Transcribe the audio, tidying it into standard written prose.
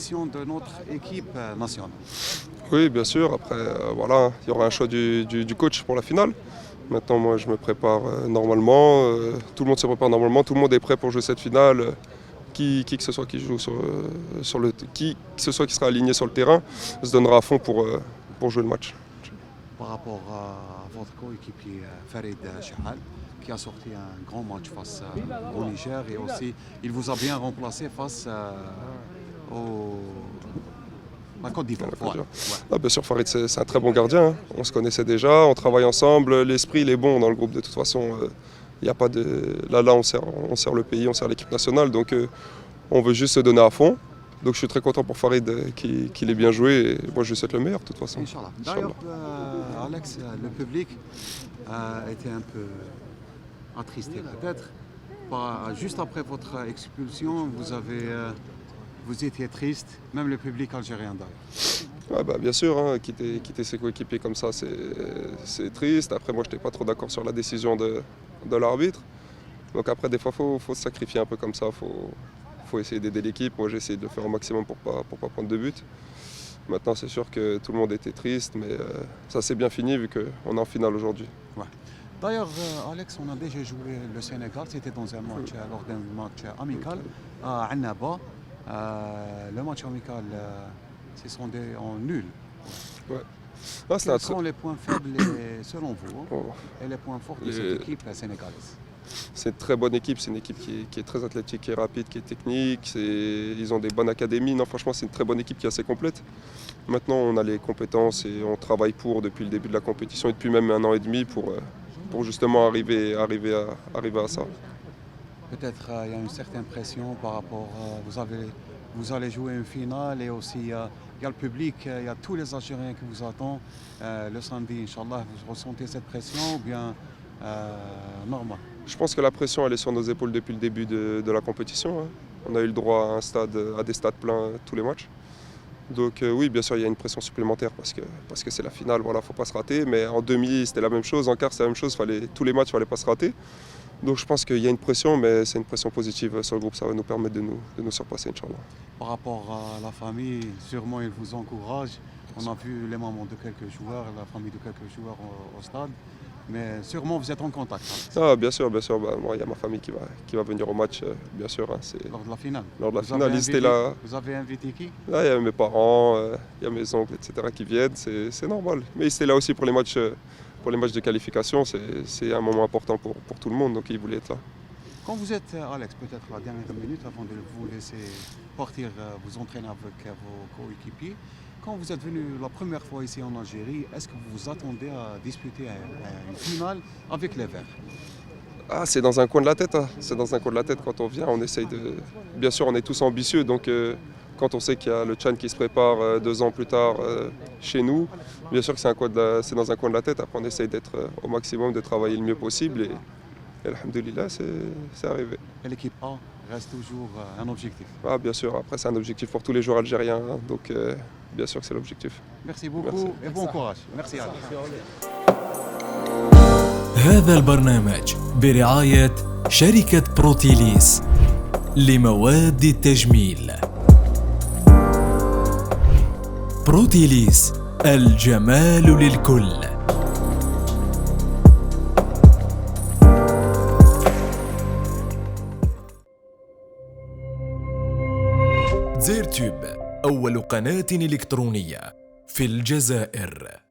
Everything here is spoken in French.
position de notre équipe nationale. Oui, bien sûr. Après, voilà, il y aura un choix du coach pour la finale. Maintenant, moi, je me prépare normalement. Tout le monde se prépare normalement. Tout le monde est prêt pour jouer cette finale. Qui que ce soit qui joue qui que ce soit qui sera aligné sur le terrain se donnera à fond pour jouer le match. Par rapport à votre coéquipier Farid Chahal, qui a sorti un grand match face au Niger et aussi il vous a bien remplacé face la Côte d'Ivoire. Ouais. Ah, bien sûr, Farid, c'est un très bon gardien. Hein. On se connaissait déjà, on travaille ensemble. L'esprit, il est bon dans le groupe de toute façon. Y a pas de... Là, on sert le pays, on sert l'équipe nationale. Donc, on veut juste se donner à fond. Donc, je suis très content pour Farid qu'il ait bien joué. Et moi, je lui souhaite le meilleur, de toute façon. Inch'Allah. D'ailleurs, Alex, le public était un peu attristé, peut-être. Juste après votre expulsion, vous étiez triste, même le public algérien d'ailleurs. Ouais, bien sûr, hein, quitter ses coéquipiers comme ça, c'est triste. Après, moi, je n'étais pas trop d'accord sur la décision de l'arbitre. Donc après, des fois, il faut se sacrifier un peu comme ça. Faut essayer d'aider l'équipe. Moi, j'ai essayé de le faire au maximum pour pas prendre de but. Maintenant, c'est sûr que tout le monde était triste, mais ça s'est bien fini vu qu'on est en finale aujourd'hui. Ouais. D'ailleurs, Alex, on a déjà joué le Sénégal. C'était dans un match, lors d'un match amical à Annaba. Le match amical, c'est sondé en nul. Ouais. Quels sont les points faibles selon vous et les points forts de cette équipe sénégalaise? C'est une très bonne équipe, c'est une équipe qui est très athlétique, qui est rapide, qui est technique. Ils ont des bonnes académies. Non, franchement, c'est une très bonne équipe qui est assez complète. Maintenant, on a les compétences et on travaille depuis le début de la compétition et depuis même 1 an et demi pour justement arriver à ça. Peut-être il y a une certaine pression par rapport, vous allez jouer une finale et aussi il y a le public, il y a tous les Algériens qui vous attendent le samedi, Inch'Allah. Vous ressentez cette pression ou bien normal? Je pense que la pression elle est sur nos épaules depuis le début de la compétition. Hein. On a eu le droit à des stades pleins tous les matchs. Donc oui, bien sûr, il y a une pression supplémentaire parce que c'est la finale, voilà, faut pas se rater. Mais en demi, c'était la même chose, en quart, c'est la même chose. Tous les matchs, il fallait pas se rater. Donc je pense qu'il y a une pression, mais c'est une pression positive sur le groupe. Ça va nous permettre de nous surpasser, Inch'Allah. Par rapport à la famille, sûrement ils vous encouragent. On a vu les mamans de quelques joueurs, la famille de quelques joueurs au stade. Mais sûrement vous êtes en contact. Hein. Ah, bien sûr. Moi, il y a ma famille qui va venir au match, bien sûr. Hein, lors de la finale. Lors de la finale, ils étaient là. Vous avez invité qui? Là, il y a mes parents, il y a mes oncles, etc. qui viennent. C'est normal. Mais ils étaient là aussi pour les matchs de qualification. C'est un moment important pour tout le monde, donc ils voulaient être là. Quand vous êtes, Alex, peut-être la dernière minute avant de vous laisser partir, vous entraîner avec vos coéquipiers. Quand vous êtes venu la première fois ici en Algérie, est-ce que vous vous attendez à disputer une finale avec les Verts? Ah, c'est dans un coin de la tête. Hein. C'est dans un coin de la tête quand on vient. On essaye de. Bien sûr, on est tous ambitieux, donc quand on sait qu'il y a le Tchad qui se prépare 2 ans plus tard chez nous, bien sûr que c'est dans un coin de la tête. Après, on essaye d'être au maximum, de travailler le mieux possible et alhamdoulilah, c'est arrivé. Et l'équipe A reste toujours un objectif? Ah, bien sûr, après c'est un objectif pour tous les joueurs algériens, hein, donc bien sûr que c'est l'objectif. Merci beaucoup et bon courage. Merci Alex. هذا البرنامج برعاية شركة بروتيليس لمواد التجميل. بروتيليس الجمال للكل. زيرتوب أول قناة إلكترونية في الجزائر.